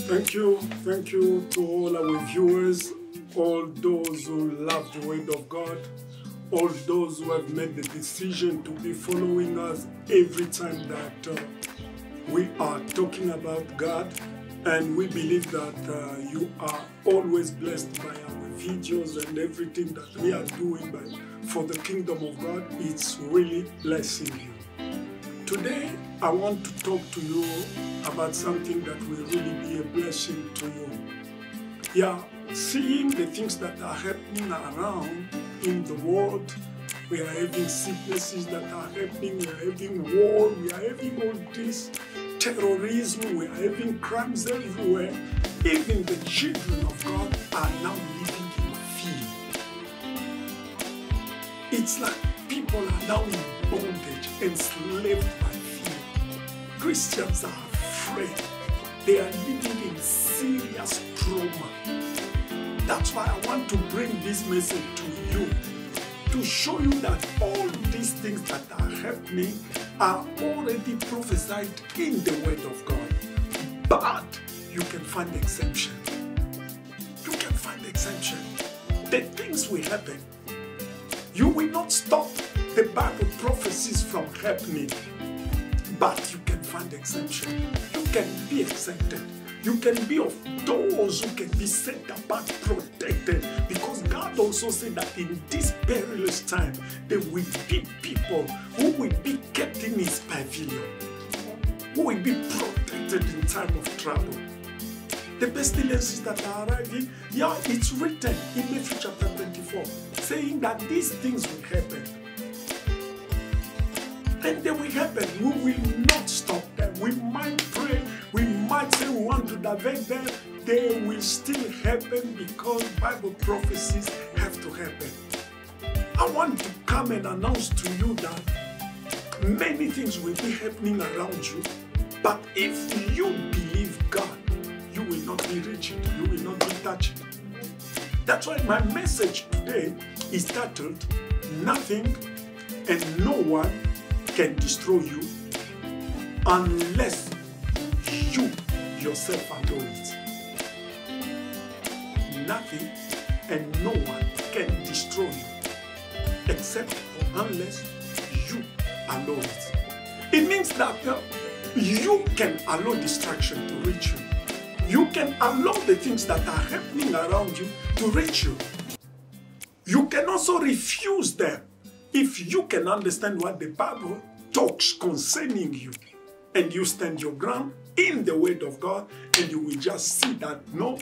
Thank you to all our viewers, all those who love the Word of God, all those who have made the decision to be following us every time that we are talking about God. And we believe that you are always blessed by our videos and everything that we are doing for the kingdom of God. It's really blessing you. Today, I want to talk to you about something that will really be a blessing to you. Yeah, seeing the things that are happening around in the world, we are having sicknesses that are happening, we are having war, we are having all this terrorism, we are having crimes everywhere. Even the children of God are now living in fear. It's like people are now in bondage, enslaved by fear. Christians are afraid. They are living in serious trauma. That's why I want to bring this message to you, to show you that all these things that are happening are already prophesied in the Word of God. But you can find exemption. You can find exemption. The things will happen. You will not stop the Bible prophecies from happening, but you can find exemption. You can be exempted. You can be of those who can be set apart, protected, because God also said that in this perilous time, there will be people who will be kept in His pavilion, who will be protected in time of trouble. The pestilences that are arriving, yeah, it's written in Matthew chapter 24, saying that these things will happen. And they will happen. We will not stop them. We might pray, we might say we want to divert them. They will still happen because Bible prophecies have to happen. I want to come and announce to you that many things will be happening around you, but if you believe God, you will not be rigid, you will not be touched. That's why my message today is titled, Nothing and No One can destroy you unless you yourself allow it. Nothing and no one can destroy you except unless you allow it. It means that you can allow distraction to reach you. You can allow the things that are happening around you to reach you. You can also refuse them if you can understand what the Bible talks concerning you, and you stand your ground in the Word of God, and you will just see that no,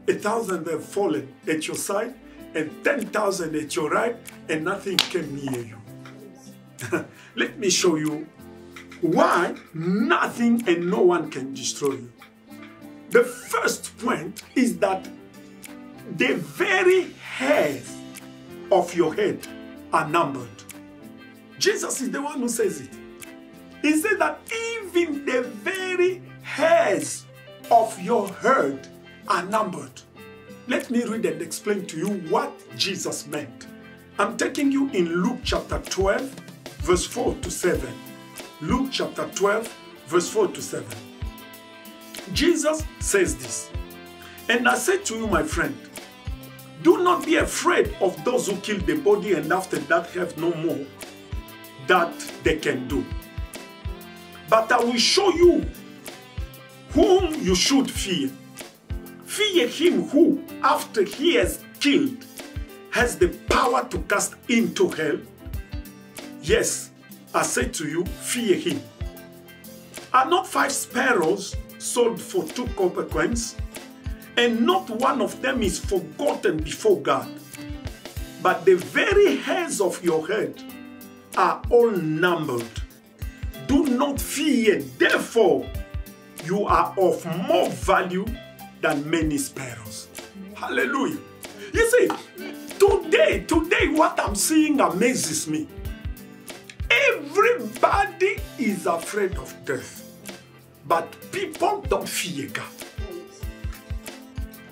1,000 have fallen at your side and 10,000 at your right, and nothing came near you. Let me show you why nothing and no one can destroy you. The first point is that the very hairs of your head are numbered. Jesus is the one who says it. He said that even the very hairs of your head are numbered. Let me read and explain to you what Jesus meant. I'm taking you in Luke chapter 12, verse 4 to 7. Luke chapter 12, verse 4 to 7. Jesus says this, and I say to you, my friend, do not be afraid of those who kill the body and after that have no more that they can do. But I will show you whom you should fear. Fear him who, after he has killed, has the power to cast into hell. Yes, I say to you, fear him. Are not 5 sparrows sold for 2 copper coins? And not one of them is forgotten before God. But the very hairs of your head are all numbered. Do not fear, therefore, you are of more value than many sparrows. Hallelujah. You see, today what I'm seeing amazes me. Everybody is afraid of death, but people don't fear God.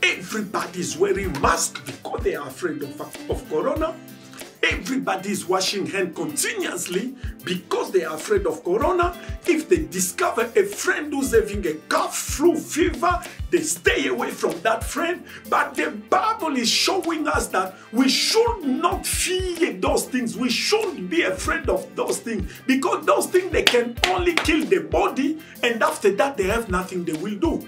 Everybody is wearing masks because they are afraid of corona. everybody is washing hands continuously because they are afraid of corona. If they discover a friend who's having a cough, flu, fever, they stay away from that friend. But the Bible is showing us that we should not fear those things. We shouldn't be afraid of those things, because those things, they can only kill the body, and after that they have nothing they will do.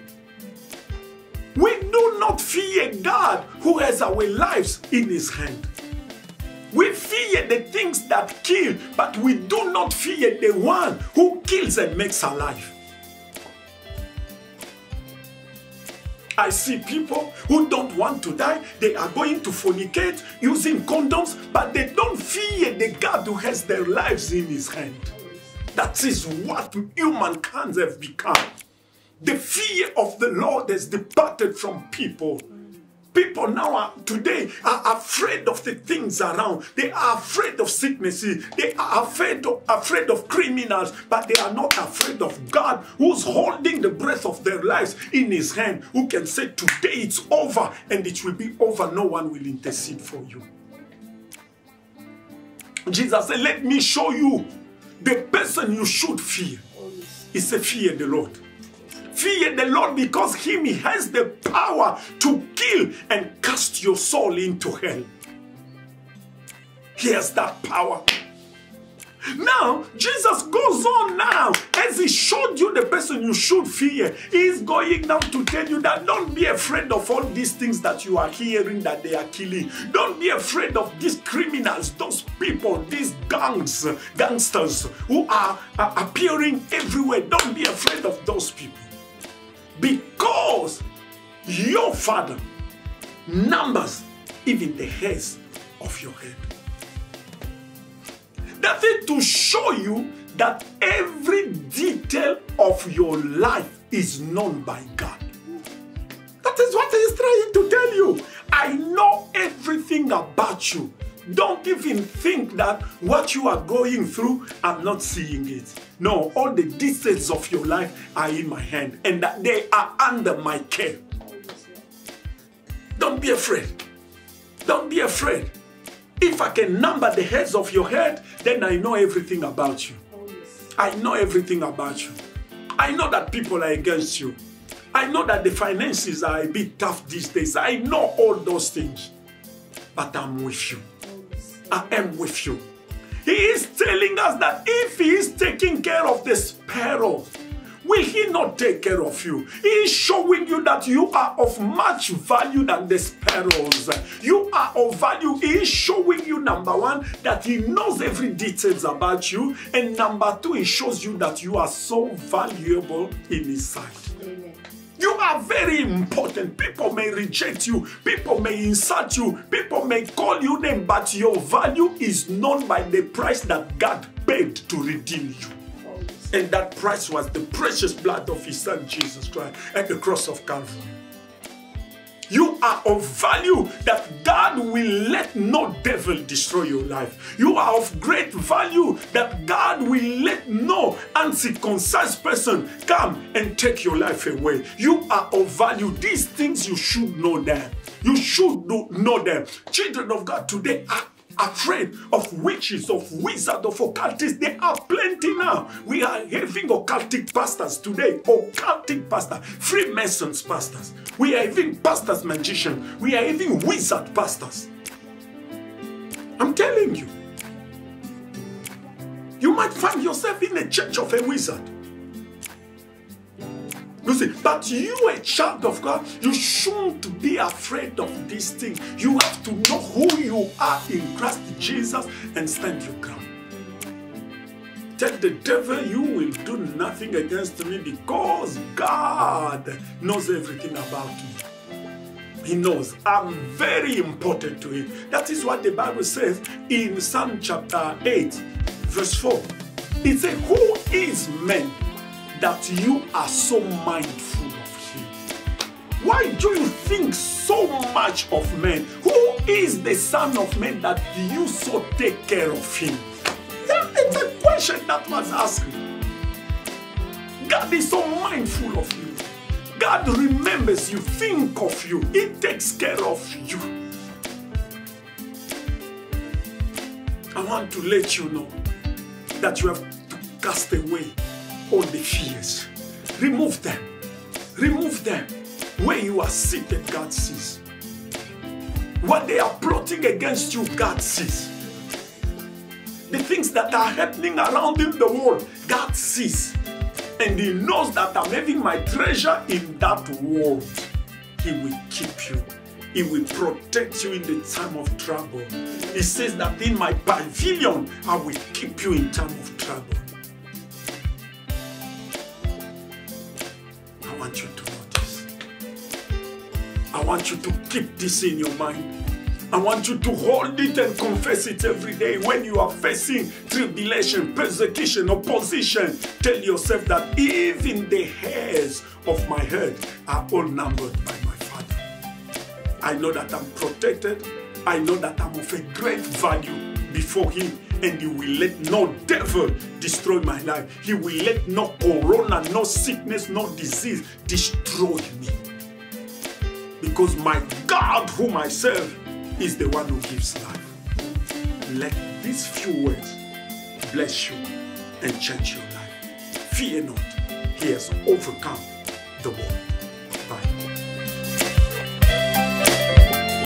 We do not fear God who has our lives in his hand. We fear the things that kill, but we do not fear the one who kills and makes alive. I see people who don't want to die. They are going to fornicate using condoms, but they don't fear the God who has their lives in his hand. That is what humankind have become. The fear of the Lord has departed from people. People now today are afraid of the things around. They are afraid of sicknesses. They are afraid of criminals, but they are not afraid of God, who's holding the breath of their lives in his hand, who can say, today it's over, and it will be over. No one will intercede for you. Jesus said, let me show you the person you should fear. He said, fear the Lord. Fear the Lord, because him, he has the power to kill and cast your soul into hell. He has that power. Now, Jesus goes on now. As he showed you the person you should fear, he's going now to tell you that don't be afraid of all these things that you are hearing that they are killing. Don't be afraid of these criminals, those people, these gangsters who are appearing everywhere. Don't be afraid of those people. Because your Father numbers even the hairs of your head. That is to show you that every detail of your life is known by God. That is what he is trying to tell you. I know everything about you. Don't even think that what you are going through, I'm not seeing it. No, all the details of your life are in my hand, and that they are under my care. Don't be afraid. Don't be afraid. If I can number the hairs of your head, then I know everything about you. I know everything about you. I know that people are against you. I know that the finances are a bit tough these days. I know all those things. But I'm with you. I am with you. He is telling us that if he is taking care of the sparrows, will he not take care of you? He is showing you that you are of much value than the sparrows. You are of value. He is showing you, number one, that he knows every details about you. And number two, he shows you that you are so valuable in his sight. Amen. You are very important. People may reject you. People may insult you. People may call you names, but your value is known by the price that God paid to redeem you. And that price was the precious blood of his son, Jesus Christ, at the cross of Calvary. You are of value that God will let no devil destroy your life. You are of great value that God will let no uncircumcised person come and take your life away. You are of value. These things you should know them. You should know them. Children of God today are afraid of witches, of wizards, of occultists. There are plenty now. We are having occultic pastors today. Occultic pastors, Freemasons pastors. We are having pastors, magicians. We are having wizard pastors. I'm telling you. You might find yourself in a church of a wizard. You see, but you, a child of God, you shouldn't be afraid of these things. You have to know who you are in Christ Jesus and stand your ground. Tell the devil, you will do nothing against me because God knows everything about me. He knows I'm very important to him. That is what the Bible says in Psalm chapter 8, verse 4. It says, who is man that you are so mindful of him? Why do you think so much of man? Who is the son of man that you so take care of him? Yeah, it's a question that was asked. God is so mindful of you. God remembers you, think of you. He takes care of you. want to let you know that you have to cast away all the fears. Remove them. Remove them. Where you are seated, God sees. What they are plotting against you, God sees. The things that are happening around in the world, God sees. And He knows that I'm having my treasure in that world. He will keep you. He will protect you in the time of trouble. He says that in my pavilion, I will keep you in time of trouble. I want you to know this. I want you to keep this in your mind. I want you to hold it and confess it every day. When you are facing tribulation, persecution, opposition, tell yourself that even the hairs of my head are all numbered by my Father. I know that I'm protected. I know that I'm of a great value before Him, and He will let no devil destroy my life. He will let no corona, no sickness, no disease destroy me. Because my God whom I serve is the one who gives life. Let these few words bless you and change your life. Fear not, He has overcome the world.